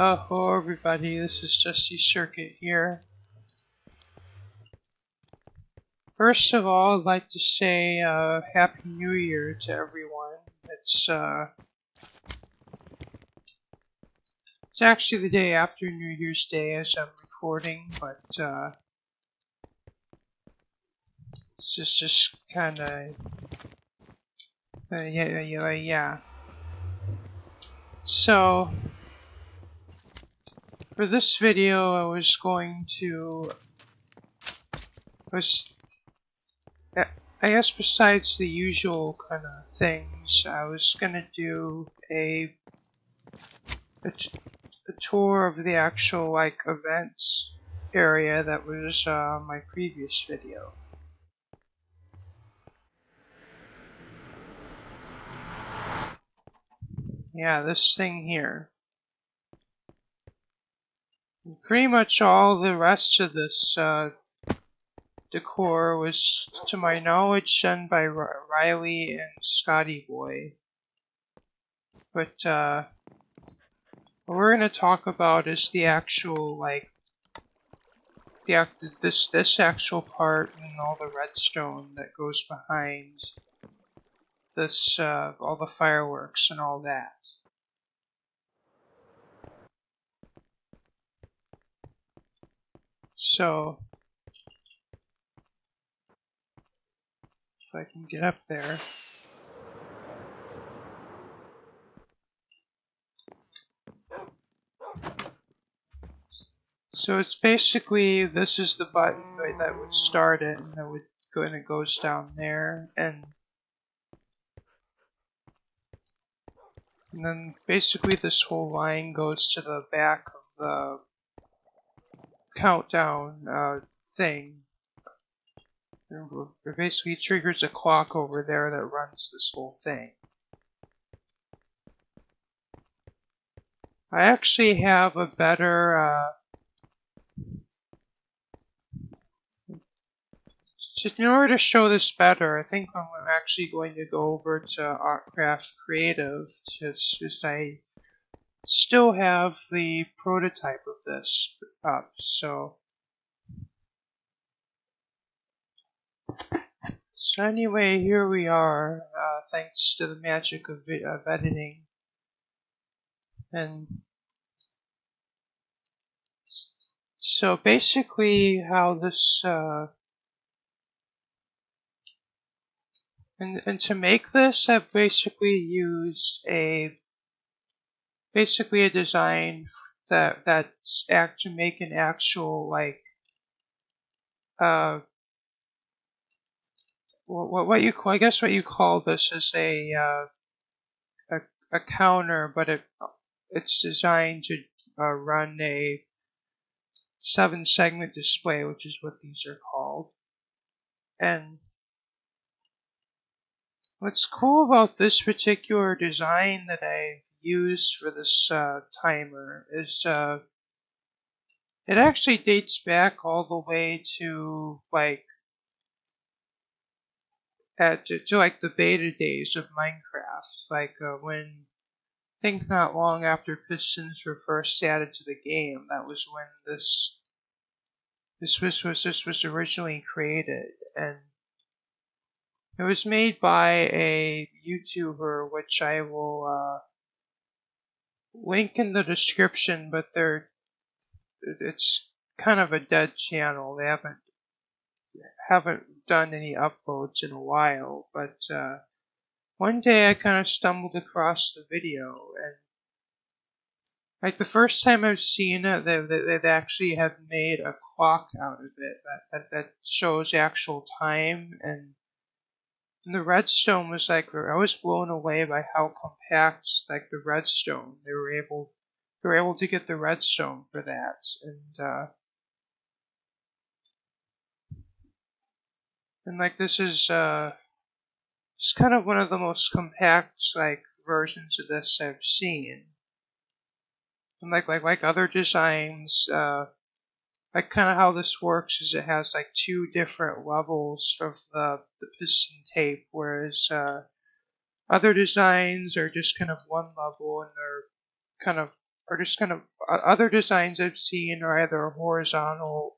Hello everybody, this is DustyCircuit here. First of all, I'd like to say Happy New Year to everyone. It's actually the day after New Year's Day as I'm recording, but it's just kind of yeah. So for this video, I guess besides the usual kind of things, I was gonna do a tour of the actual events area that was my previous video. Yeah, this thing here. And pretty much all the rest of this decor was, to my knowledge, done by Riley and Scotty Boy. But what we're gonna talk about is the actual this actual part and all the redstone that goes behind this all the fireworks and all that. So if I can get up there. So it's basically, this is the button that would start it, and that would go, and it goes down there, and then basically this whole line goes to the back of the countdown thing. It basically triggers a clock over there that runs this whole thing. I actually have a better in order to show this better, I think I'm actually going to go over to Autcrafters Creative, since I still have the prototype of this up. So anyway, here we are, thanks to the magic of editing. And so basically how this and to make this, I've basically used a design that's to make an actual what you call, I guess what you call this is a counter, but it's designed to run a 7-segment display, which is what these are called. And what's cool about this particular design that I used for this timer is it actually dates back all the way to the beta days of Minecraft, when I think not long after pistons were first added to the game. That was when this was originally created, and it was made by a YouTuber, which I will link in the description, but it's kind of a dead channel. They haven't done any uploads in a while, but one day I kind of stumbled across the video, and the first time I've seen it, they actually have made a clock out of it that shows actual time, and the redstone was I was blown away by how compact the redstone. They were able to get the redstone for that, and this is it's kind of one of the most compact versions of this I've seen. And like other designs, kind of how this works is it has 2 different levels of the piston tape, whereas other designs are just kind of one level, and they're kind of are just kind of other designs I've seen are either a horizontal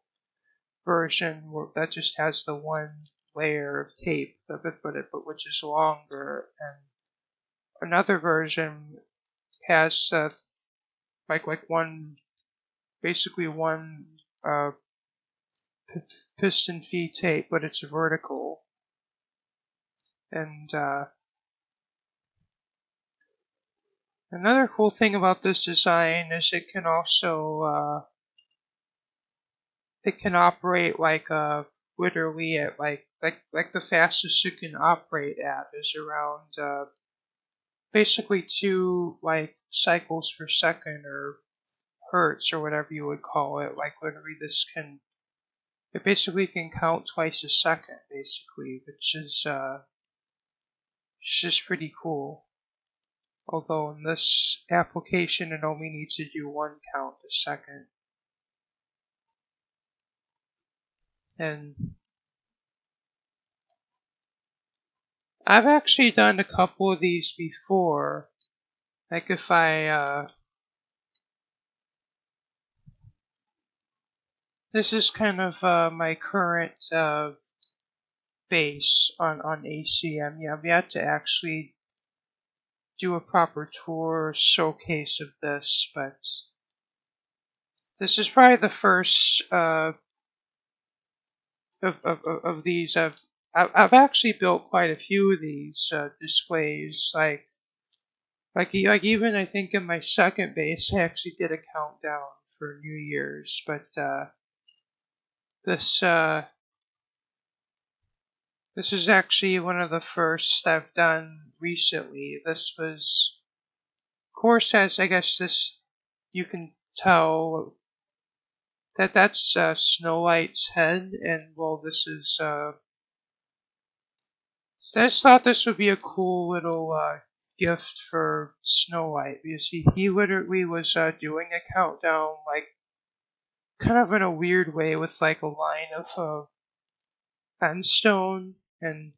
version that just has the one layer of tape, but which is longer, and another version has like one basically one piston feed tape, but it's vertical. And another cool thing about this design is it can also it can operate like literally at like the fastest it can operate at is around basically 2 like cycles per second or hertz or whatever you would call it. Like literally it basically can count twice a second basically, which is it's just pretty cool. Although in this application it only needs to do 1 count a second. And I've actually done a couple of these before. Like if this is kind of my current base on ACM. Yeah, I've yet to actually do a proper tour showcase of this, but this is probably the first of these. I've actually built quite a few of these displays. Like even I think in my second base, I actually did a countdown for New Year's. But this this is actually one of the first I've done recently. This was, of course, as I guess this you can tell that that's Snow White's head, and well, this is. So I just thought this would be a cool little gift for Snow White because he literally was doing a countdown like kind of in a weird way with like a line of sandstone and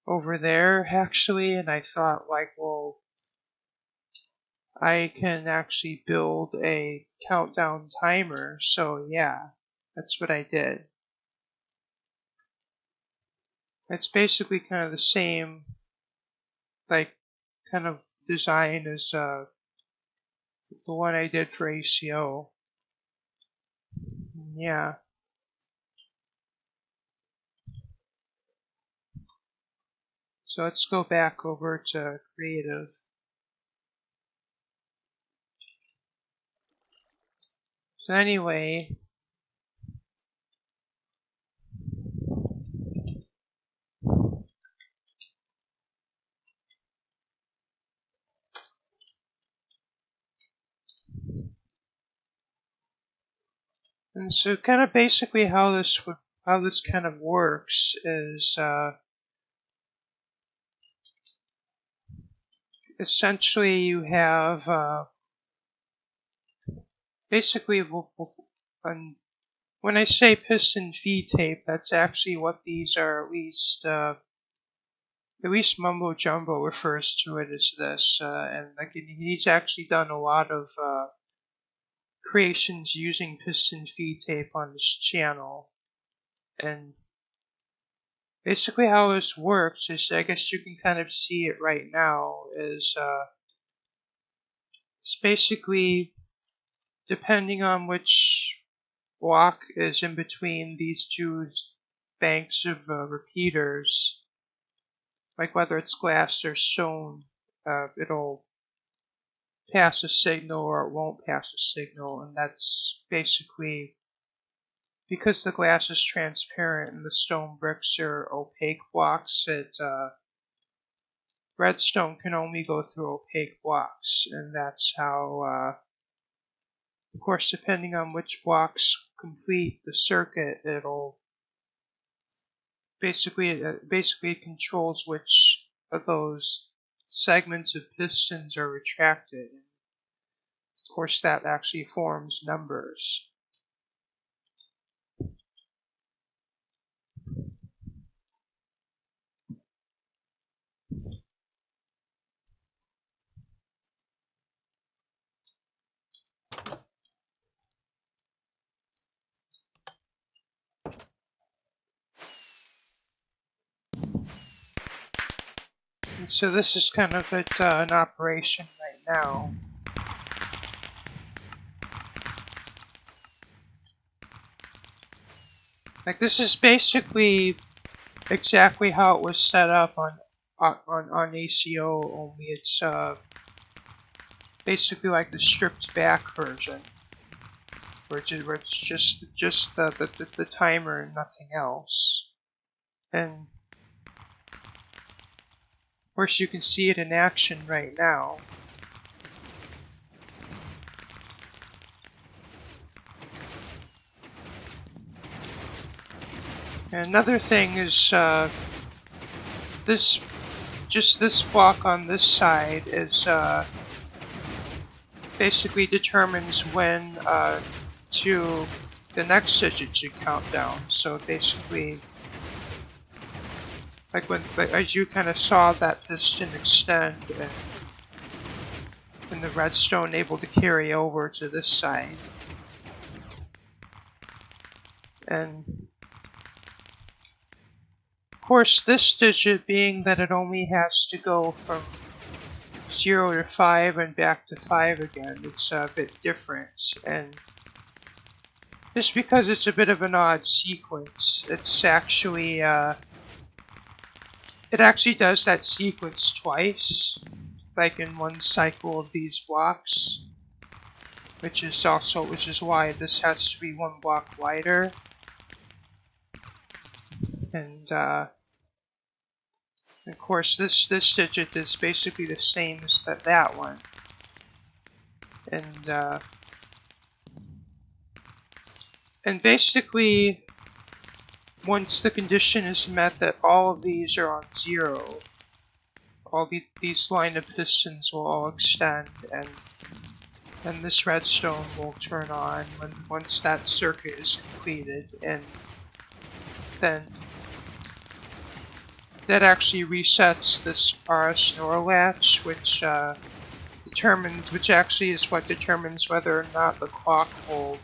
over there actually, and I thought like, well, I can actually build a countdown timer, so yeah, that's what I did. It's basically kind of the same like kind of design as the one I did for ACO. Yeah. So let's go back over to creative. So anyway, and so kind of basically how this kind of works is essentially you have basically when I say piston feed tape, that's actually what these are. At least Mumbo Jumbo refers to it as this, and like he's actually done a lot of creations using piston feed tape on this channel. And basically how this works is, I guess you can kind of see it right now, is it's basically depending on which block is in between these two banks of repeaters, like whether it's glass or stone, it'll pass a signal or it won't pass a signal, and that's basically because the glass is transparent and the stone bricks are opaque blocks. Redstone can only go through opaque blocks, and that's how, of course, depending on which blocks complete the circuit, it'll basically controls which of those segments of pistons are retracted. And of course, that actually forms numbers. And so this is kind of it, in operation right now. Like, this is basically exactly how it was set up on ACO, only it's basically like the stripped back version, where it's just the timer and nothing else. And of course you can see it in action right now. And another thing is this block on this side is basically determines when to the next digit should count down. So basically, like as you kind of saw that piston extend and the redstone able to carry over to this side. And of course, this digit, being that it only has to go from 0 to 5 and back to 5 again, it's a bit different. And just because it's a bit of an odd sequence, it's actually it actually does that sequence twice, like in one cycle of these blocks, which is why this has to be one block wider. And of course, this digit is basically the same as that one. And basically, once the condition is met that all of these are on 0, these line of pistons will all extend, and this redstone will turn on once that circuit is completed, and then that actually resets this RS NOR latch, which actually is what determines whether or not the clock will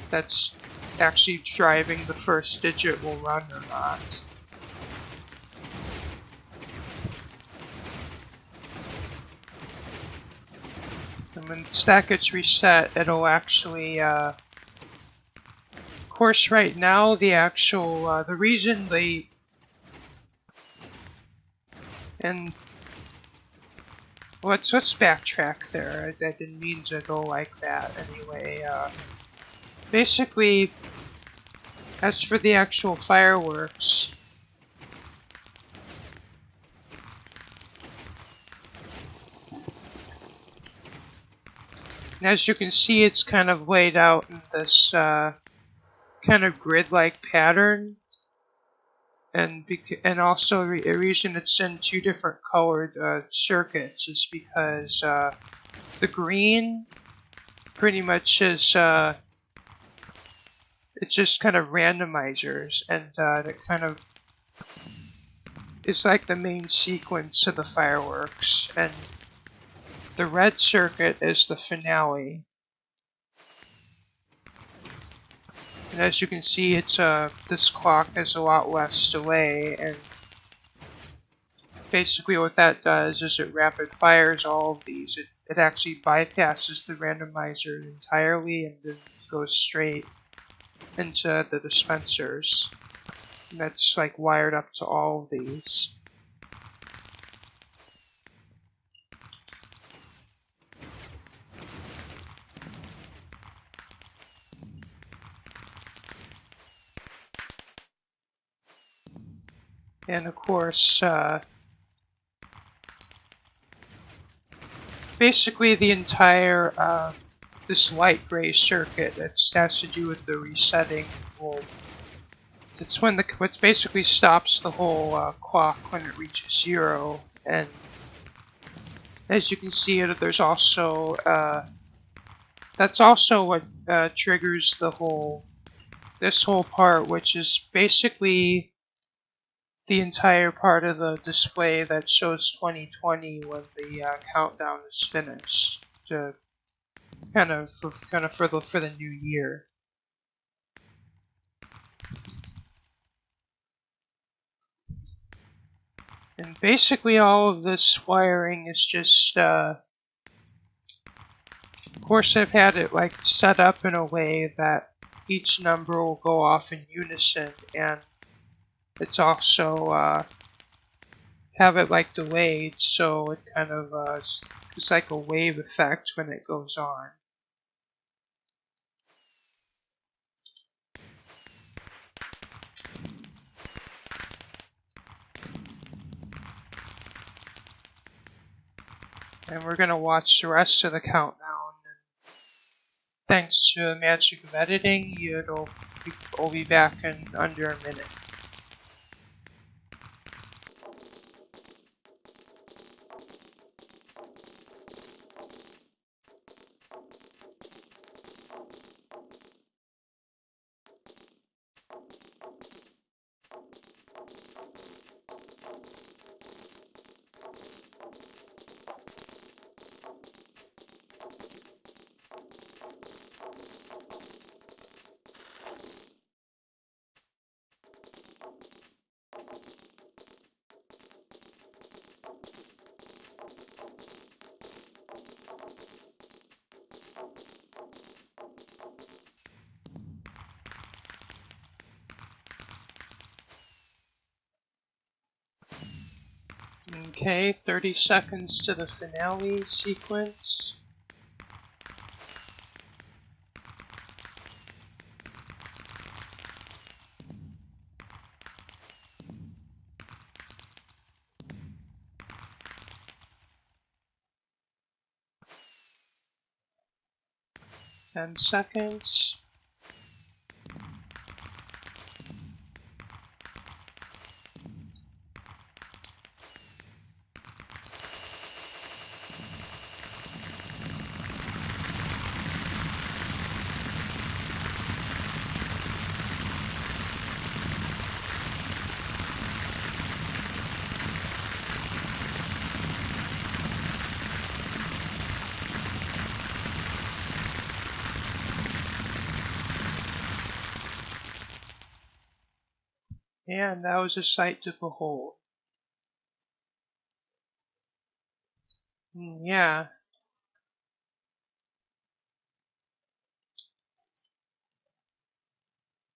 that's actually driving the first digit will run or not. And when that gets reset, it'll actually, of course, right now the actual the reason they and let's backtrack there. I didn't mean to go like that. Anyway, basically, as for the actual fireworks, and as you can see, it's kind of laid out in this kind of grid-like pattern, and also a reason it's in two different colored circuits is because the green pretty much is it's just kind of randomizers, and it kind of is like the main sequence of the fireworks, and the red circuit is the finale. And as you can see, it's this clock has a lot less delay, and basically what that does is it rapid fires all of these. It actually bypasses the randomizer entirely and then goes straight into the dispensers. And that's like wired up to all of these. And of course, basically the entire this light gray circuit that has to do with the resetting will. It's when what basically stops the whole clock when it reaches 0, and as you can see, there's also that's also what triggers this whole part, which is basically the entire part of the display that shows 2020 when the countdown is finished, to kind of for the new year. And basically all of this wiring is just, of course I've had it like set up in a way that each number will go off in unison, and it's also have it like delayed, so it kind of it's like a wave effect when it goes on. And we're gonna watch the rest of the countdown. And thanks to the magic of editing, we'll be back in under a minute. Okay, 30 seconds to the finale sequence. Ten seconds. And that was a sight to behold. Yeah.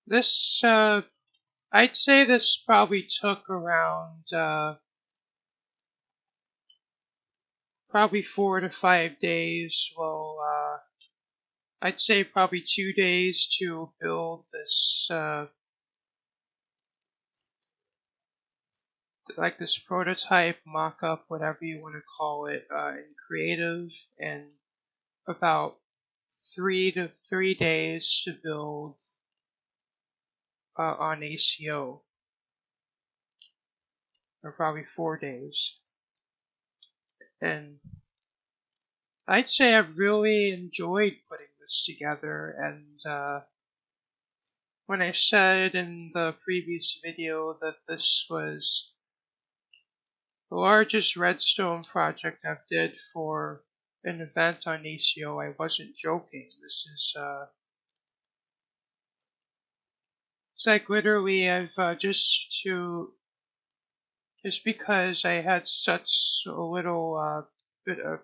This, I'd say this probably took around, probably 4 to 5 days. Well, I'd say probably 2 days to build this, like this prototype, mock-up, whatever you want to call it, in creative, and about 3 days to build on ACO, or probably 4 days. And I'd say I've really enjoyed putting this together, and when I said in the previous video that this was the largest redstone project I've did for an event on ACO, I wasn't joking. This is, it's like literally I've, just because I had such a little, bit of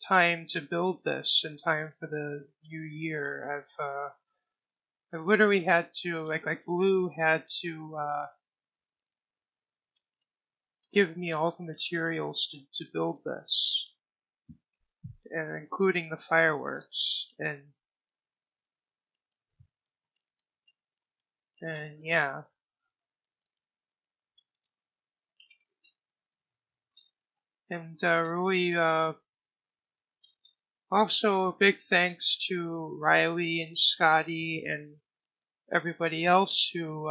time to build this in time for the new year, I literally had to, like Blue had to, give me all the materials to build this, and including the fireworks, and yeah. And really, also a big thanks to Riley and Scotty and everybody else who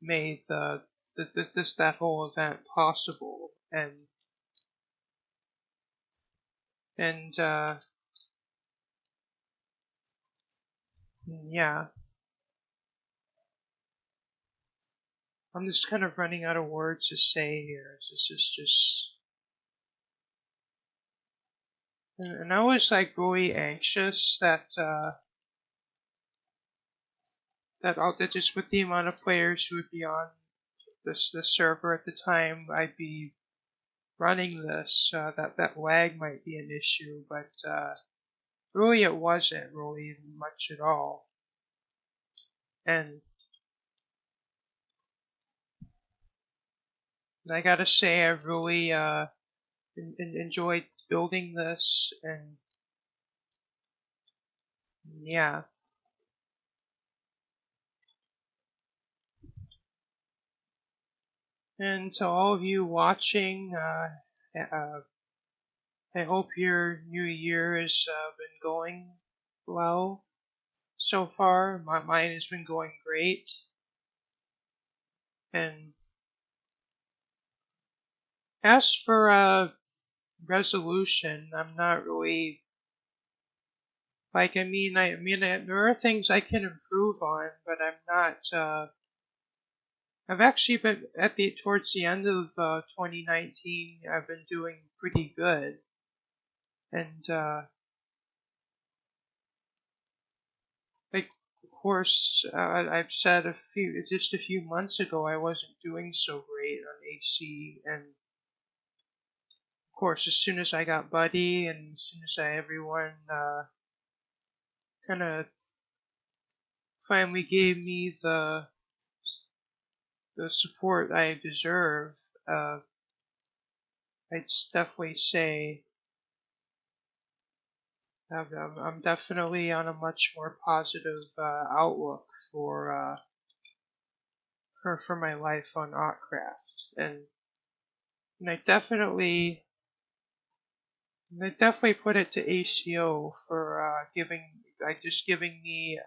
made that whole event possible, and yeah. I'm just kind of running out of words to say here. This is just, and I was like really anxious that that just with the amount of players who would be on the server at the time I'd be running this, that lag might be an issue, but really it wasn't really much at all. And I gotta say, I really enjoyed building this, and yeah. And to all of you watching, I hope your new year has been going well so far. Mine has been going great. And as for resolution, I'm not really there are things I can improve on, but I'm not. I've actually been towards the end of 2019. I've been doing pretty good, and like of course I've said just a few months ago I wasn't doing so great on AC, and of course as soon as I got Buddy and as soon as everyone kind of finally gave me the support I deserve, I'd definitely say I'm definitely on a much more positive outlook for my life on Autcraft, and I definitely put it to ACO for giving me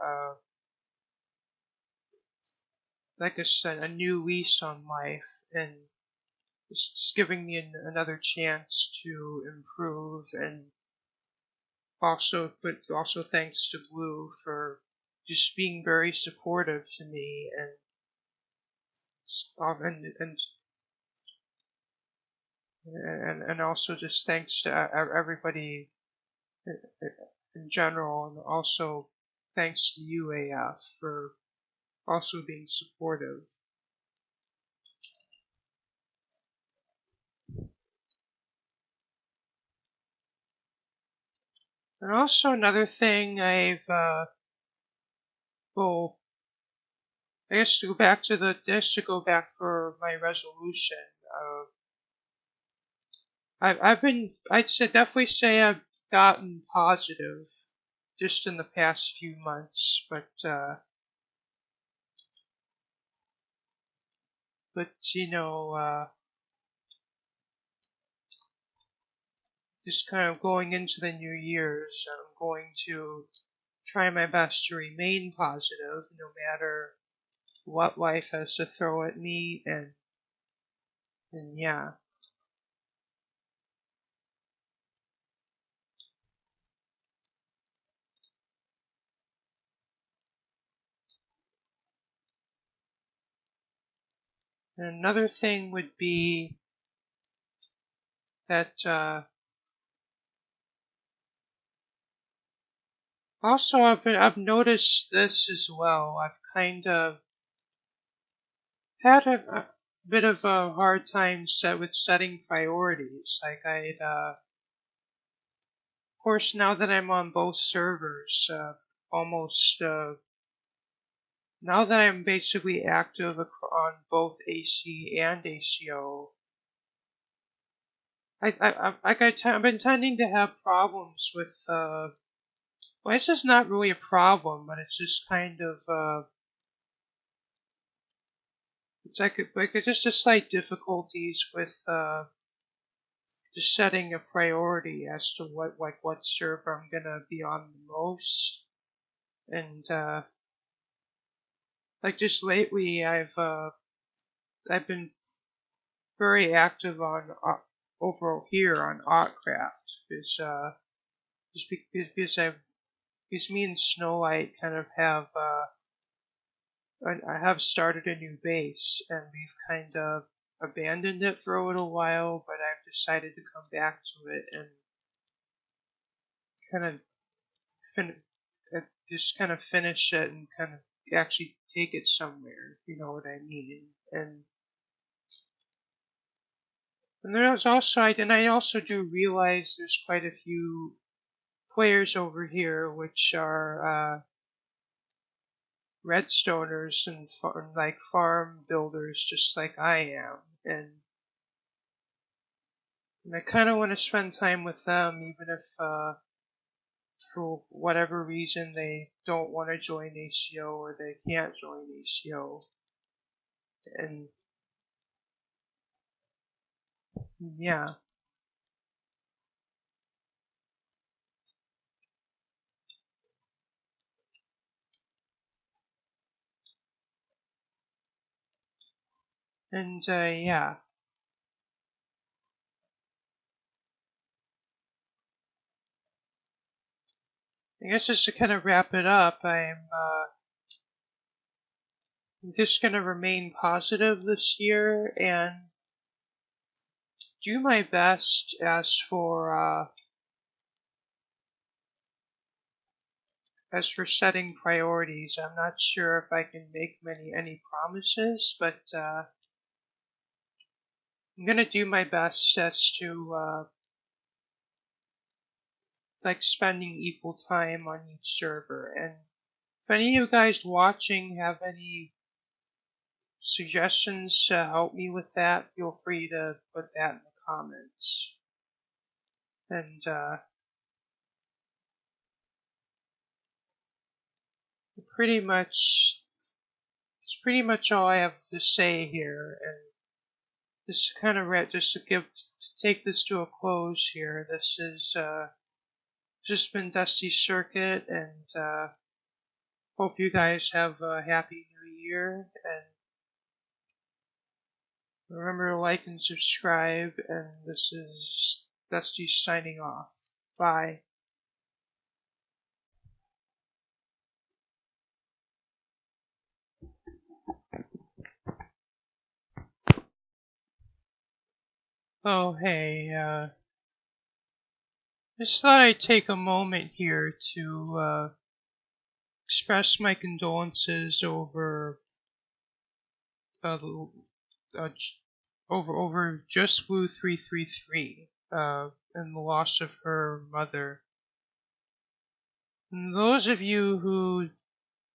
like a new lease on life, and just giving me another chance to improve, and also thanks to Blue for just being very supportive to me, and also just thanks to everybody in general, and also thanks to UAF for also being supportive. And also another thing well, I guess to go back for my resolution. Definitely say I've gotten positive just in the past few months, but just kind of going into the new year's, I'm going to try my best to remain positive no matter what life has to throw at me, and yeah. And another thing would be that also I've noticed this as well. I've kind of had a bit of a hard time with setting priorities. Like of course, now that I'm on both servers, almost now that I'm basically active on both AC and ACO, I've been tending to have problems with. Well, it's just not really a problem, but it's just kind of it's it's just a slight difficulties with just setting a priority as to what server I'm gonna be on the most, and like just lately I've been very active on over here on Autcraft because me and Snow White kind of have I have started a new base, and we've kind of abandoned it for a little while, but I've decided to come back to it and kind of fin- just kind of finish it and kind of actually take it somewhere, if you know what I mean. And And there's also, I also do realize there's quite a few players over here which are redstoners and like farm builders just like I am. And I kind of want to spend time with them, even if for whatever reason they don't want to join ACO or they can't join ACO. And yeah, and yeah, I guess just to kind of wrap it up, I'm just gonna remain positive this year and do my best as for setting priorities. I'm not sure if I can make any promises, but I'm gonna do my best as to like spending equal time on each server. And if any of you guys watching have any suggestions to help me with that, feel free to put that in the comments. And pretty much it's pretty much all I have to say here. And this kind of just to take this to a close here. This is just been DustyCircuit, and hope you guys have a happy new year. And remember to like and subscribe. And this is Dusty signing off. Bye. Oh hey, just thought I'd take a moment here to express my condolences uh, uh, over Just Blue 333 and the loss of her mother. And those of you who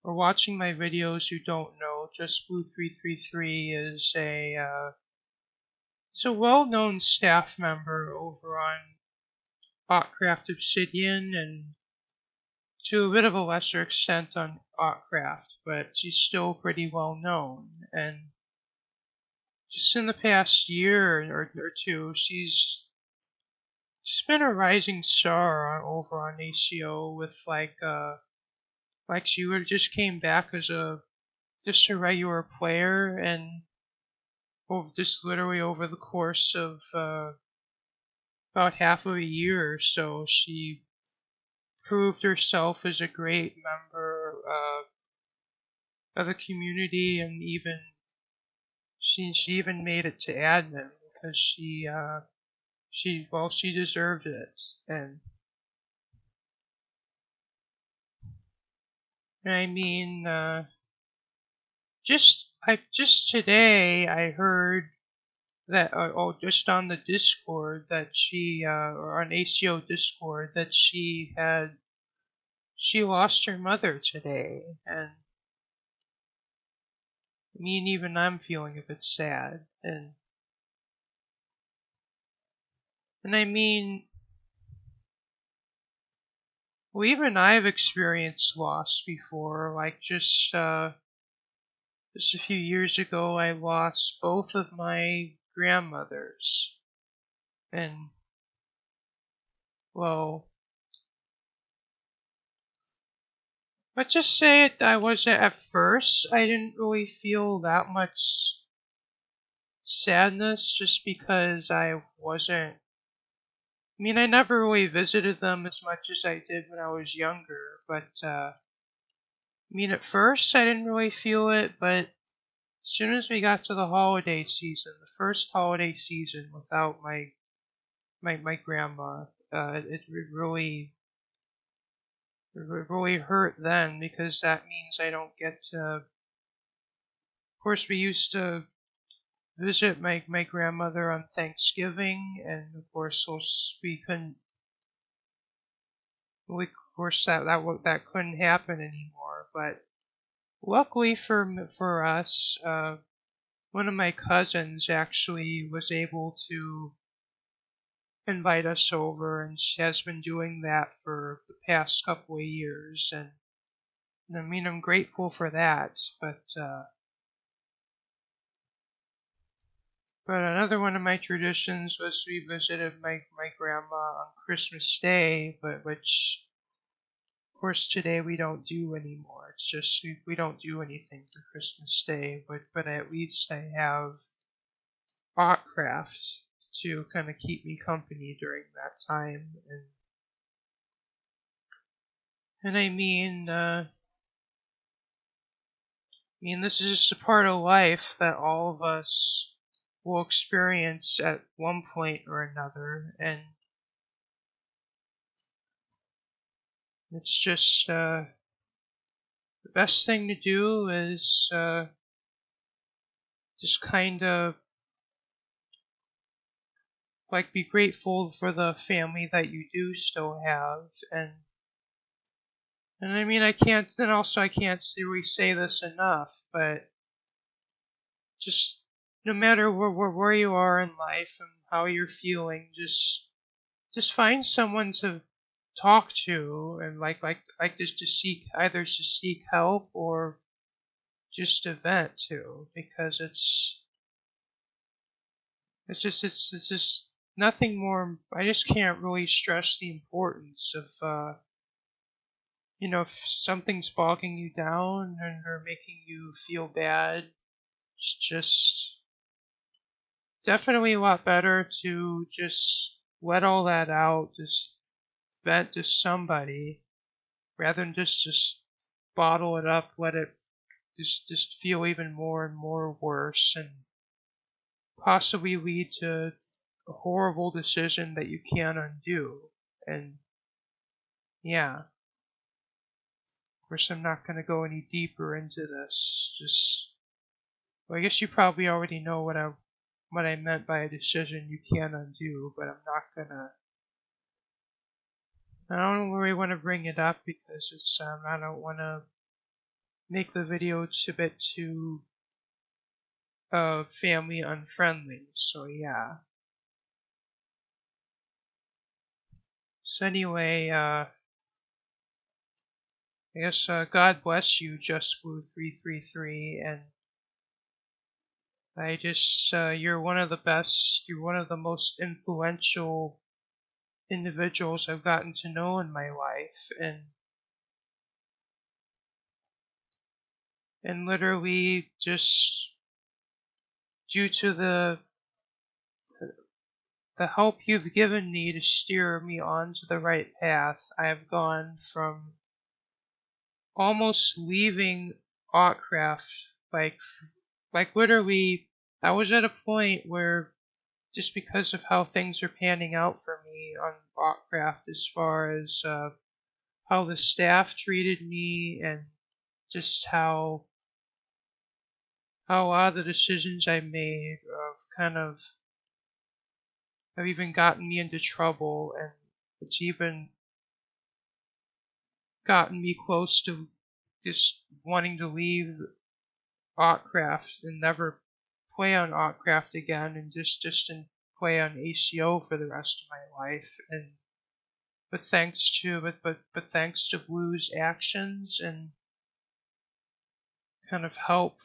are watching my videos who don't know, Just Blue 333 is a well-known staff member over on Autcraft Obsidian and to a bit of a lesser extent on Autcraft, but she's still pretty well known. And just in the past year or two, she's been a rising star over on ACO with like she would just came back as just a regular player and just literally over the course of about half of a year or so, she proved herself as a great member of the community, and even she even made it to admin because she deserved it. And I mean just today I heard that just on the Discord that or on ACO Discord that she lost her mother today. And I mean, even I'm feeling a bit sad. And I mean, well, even I've experienced loss before. Like just a few years ago, I lost both of my grandmothers. And well, let's just say it. I was at first. I didn't really feel that much sadness, just because I wasn't. I mean, I never really visited them as much as I did when I was younger. But I mean, at first I didn't really feel it, but as soon as we got to the holiday season, the first holiday season without my grandma, it really hurt then, because that means I don't get to. Of course, we used to visit my grandmother on Thanksgiving, and of course we couldn't. Of course that couldn't happen anymore. But luckily for us, one of my cousins actually was able to invite us over, and she has been doing that for the past couple of years, and I mean I'm grateful for that. But another one of my traditions was we visited my grandma on Christmas Day, but which of course today we don't do anymore. It's just we don't do anything for Christmas Day, but at least I have Autcraft to kind of keep me company during that time, and I mean this is just a part of life that all of us will experience at one point or another, and it's just the best thing to do is just kind of like be grateful for the family that you do still have, and I mean I can't really say this enough, but just no matter where you are in life and how you're feeling, just find someone to talk to, and like just to seek help or just to vent to, because it's just nothing more. I just can't really stress the importance of if something's bogging you down and or making you feel bad, it's just definitely a lot better to just let all that out, just vent to somebody, rather than just bottle it up, let it just feel even more and more worse, and possibly lead to a horrible decision that you can't undo. And yeah, of course, I'm not going to go any deeper into this. Well, I guess you probably already know what I meant by a decision you can't undo, but I'm not gonna. I don't really want to bring it up because I don't want to make the video a bit too family unfriendly. So yeah. So anyway, I guess God bless you, Just Blue 333, and I just you're one of the best. You're one of the most influential individuals I've gotten to know in my life, and literally just due to the help you've given me to steer me onto the right path, I have gone from almost leaving Autcraft, like literally, I was at a point where just because of how things are panning out for me on Autcraft, as far as how the staff treated me, and just how a lot of the decisions I made have even gotten me into trouble, and it's even gotten me close to just wanting to leave Autcraft and never play on Autcraft again, and just play on ACO for the rest of my life. And but thanks to Blue's actions and kind of help,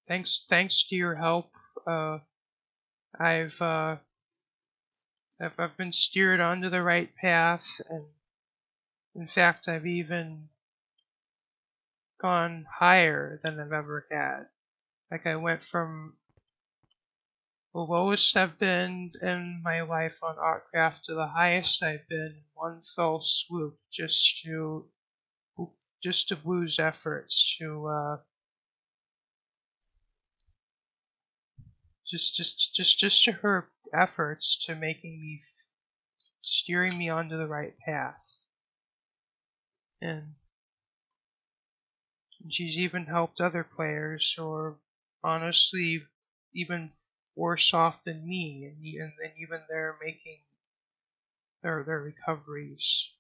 thanks to your help, I've I've been steered onto the right path, and in fact I've even gone higher than I've ever had. Like I went from the lowest I've been in my life on Autcraft to the highest I've been in one fell swoop, just to Blue's efforts to just to her efforts to making me steering me onto the right path, and she's even helped other players who are honestly even worse off than me, and even they're making their recoveries.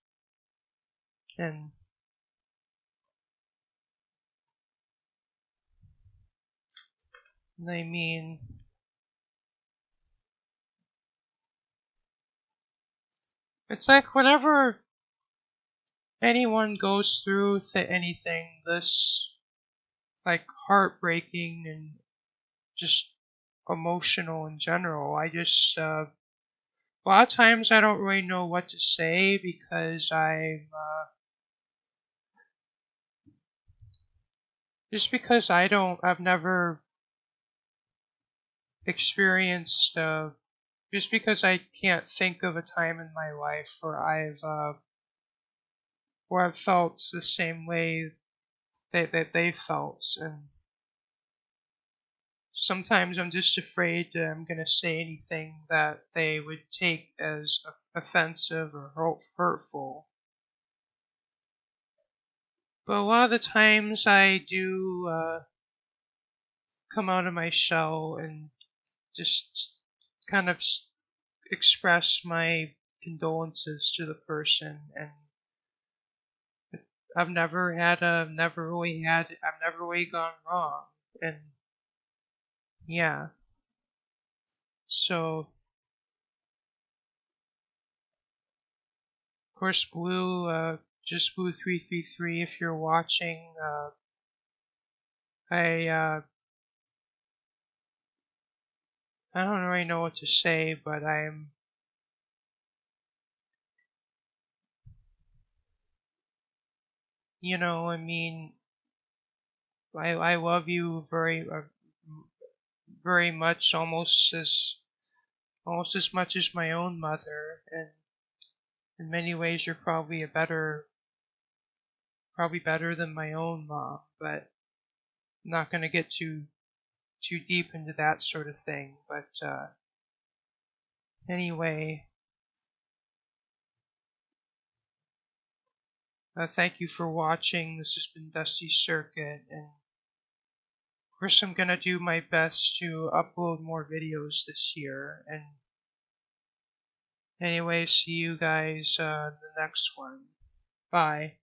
And I mean, it's like whenever anyone goes through anything this like heartbreaking and just emotional in general, I just a lot of times I don't really know what to say because I've never experienced just because I can't think of a time in my life where I've felt the same way that they felt, and sometimes I'm just afraid that I'm gonna say anything that they would take as offensive or hurtful. But a lot of the times I do come out of my shell and just kind of express my condolences to the person, and I've never really gone wrong, and yeah. So of course, just Blue 333. If you're watching, I I don't really know what to say, but I mean, I love you very much, almost as much as my own mother, and in many ways you're probably better than my own mom, but I'm not going to get too deep into that sort of thing. But anyway, thank you for watching. This has been DustyCircuit, and of course I'm going to do my best to upload more videos this year. And anyway, see you guys in the next one. Bye.